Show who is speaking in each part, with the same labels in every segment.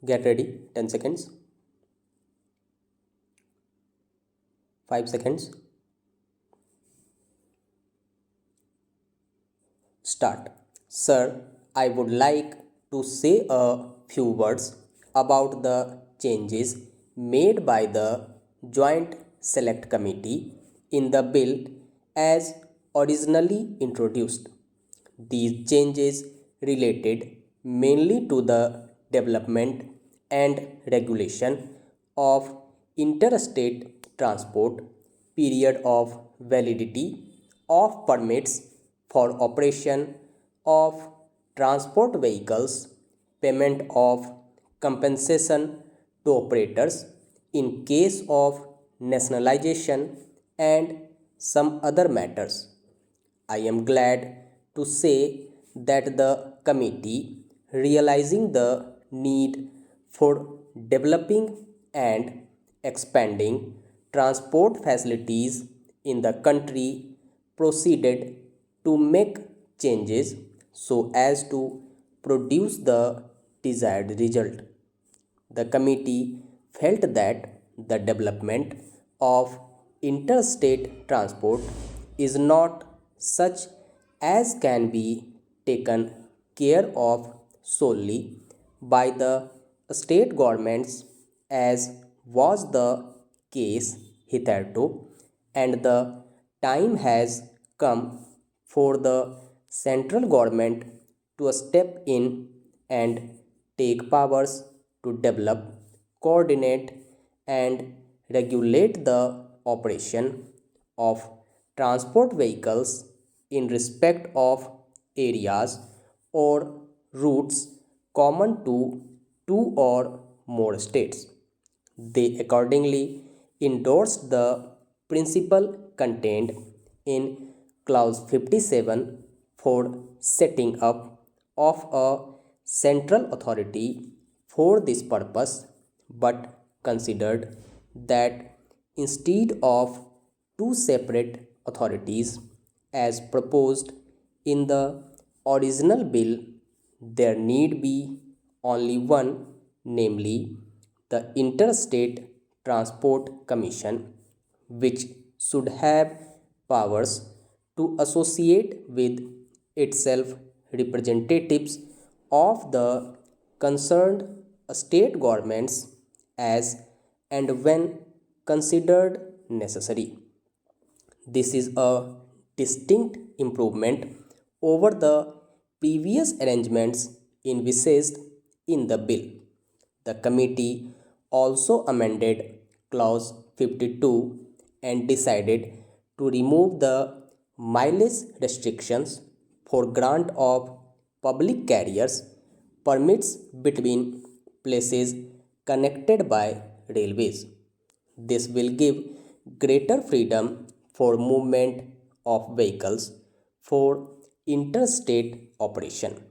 Speaker 1: Get ready. 10 seconds. 5 seconds. Start. Sir, I would like to say a few words about the changes made by the Joint Select Committee in the bill as originally introduced. These changes related mainly to the development and regulation of interstate transport, period of validity of permits for operation of transport vehicles, payment of compensation to operators in case of nationalization, and some other matters. I am glad to say that the committee, realizing the need for developing and expanding transport facilities in the country, proceeded to make changes so as to produce the desired result. The committee felt that the development of interstate transport is not such as can be taken care of solely by the state governments as was the case hitherto, and the time has come for the central government to step in and take powers to develop, coordinate, and regulate the operation of transport vehicles in respect of areas or routes common to two or more states. They accordingly endorsed the principle contained in Clause 57 for setting up of a central authority for this purpose, but considered that instead of two separate authorities as proposed in the original bill, there need be only one, namely the Interstate Transport Commission, which should have powers to associate with itself representatives of the concerned state governments as and when considered necessary. This is a distinct improvement over the previous arrangements envisaged in the bill. The committee also amended Clause 52 and decided to remove the mileage restrictions for grant of public carriers permits between places connected by railways. This will give greater freedom for movement of vehicles for interstate operation.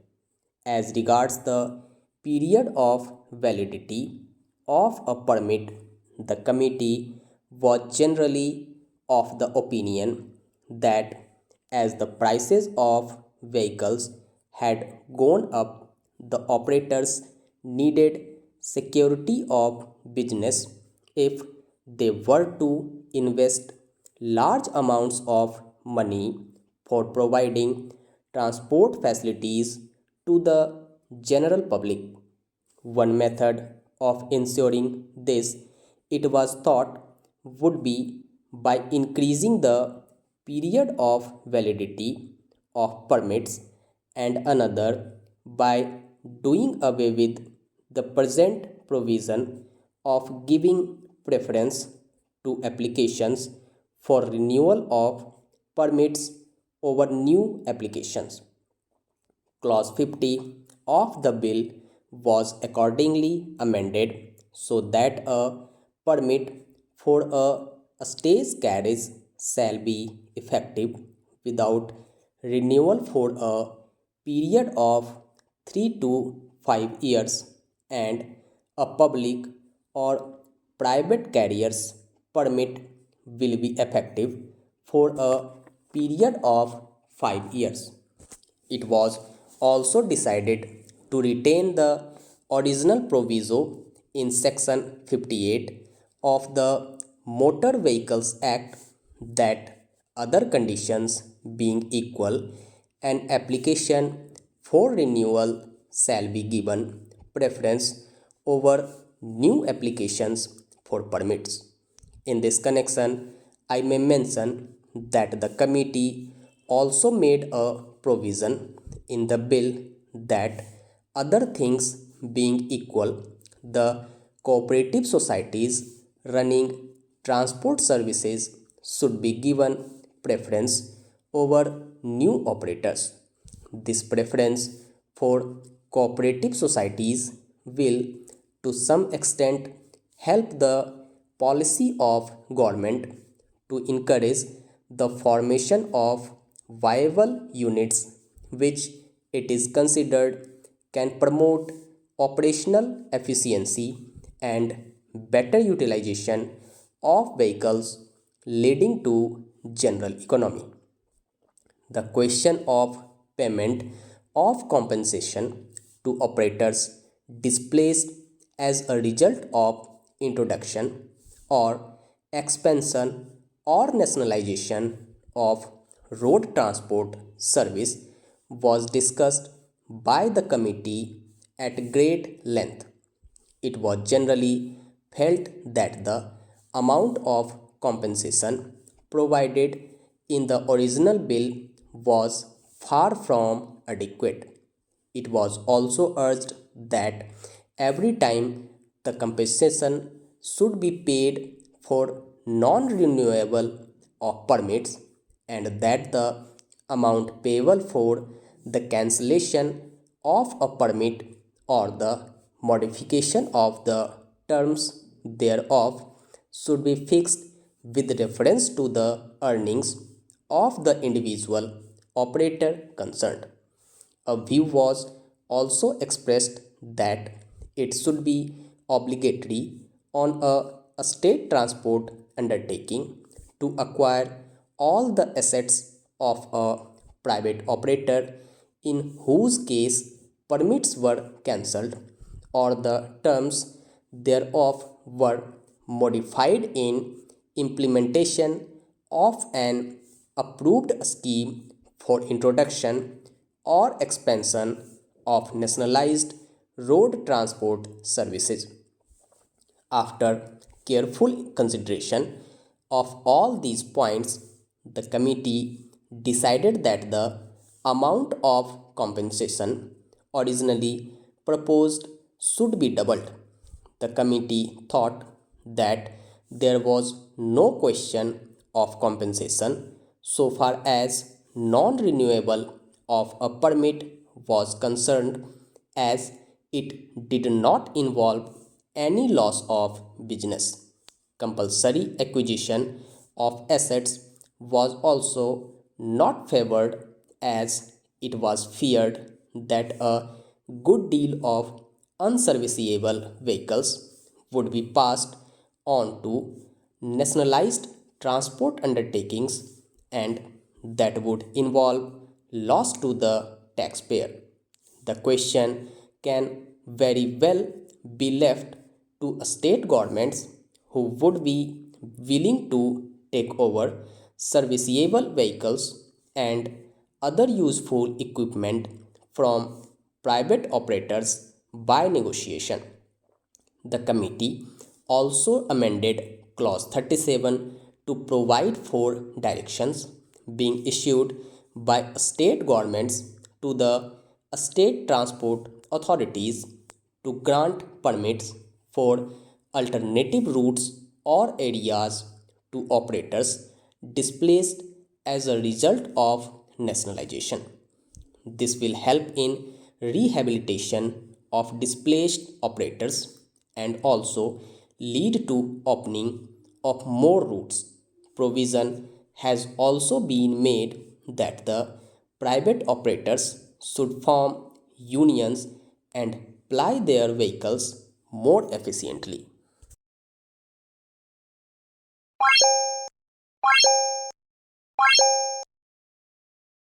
Speaker 1: As regards the period of validity of a permit, the committee was generally of the opinion that as the prices of vehicles had gone up, the operators needed security of business if they were to invest large amounts of money for providing transport facilities to the general public. One method of ensuring this, it was thought, would be by increasing the period of validity of permits, and another by doing away with the present provision of giving preference to applications for renewal of permits over new applications. Clause 50 of the bill was accordingly amended so that a permit for a stage carriage shall be effective without renewal for a period of 3 to 5 years, and a public or private carrier's permit will be effective for a period of 5 years. It was also decided to retain the original proviso in section 58 of the Motor Vehicles Act that other conditions being equal, an application for renewal shall be given preference over new applications for permits. In this connection, I may mention that the committee also made a provision in the bill that other things being equal, the cooperative societies running transport services should be given preference over new operators. This preference for cooperative societies will, to some extent, help the policy of government to encourage the formation of viable units which it is considered can promote operational efficiency and better utilization of vehicles leading to general economy. The question of payment of compensation to operators displaced as a result of introduction or expansion or nationalization of road transport service was discussed by the committee at great length. It was generally felt that the amount of compensation provided in the original bill was far from adequate. It was also urged that every time the compensation should be paid for non renewable of permits and that the amount payable for the cancellation of a permit or the modification of the terms thereof should be fixed with reference to the earnings of the individual operator concerned. A view was also expressed that it should be obligatory on a state transport undertaking to acquire all the assets of a private operator in whose case permits were cancelled or the terms thereof were modified in implementation of an approved scheme for introduction or expansion of nationalized road transport services. After careful consideration of all these points, the committee decided that the amount of compensation originally proposed should be doubled. The committee thought that there was no question of compensation so far as non renewable of a permit was concerned, as it did not involve any loss of business. Compulsory acquisition of assets was also not favored, as it was feared that a good deal of unserviceable vehicles would be passed on to nationalized transport undertakings and that would involve loss to the taxpayer. The question can very well be left to state governments who would be willing to take over serviceable vehicles and other useful equipment from private operators by negotiation. The committee also amended Clause 37 to provide for directions being issued by state governments to the state transport authorities to grant permits for alternative routes or areas to operators displaced as a result of nationalization. This will help in rehabilitation of displaced operators and also lead to opening of more routes. Provision has also been made that the private operators should form unions and ply their vehicles more efficiently.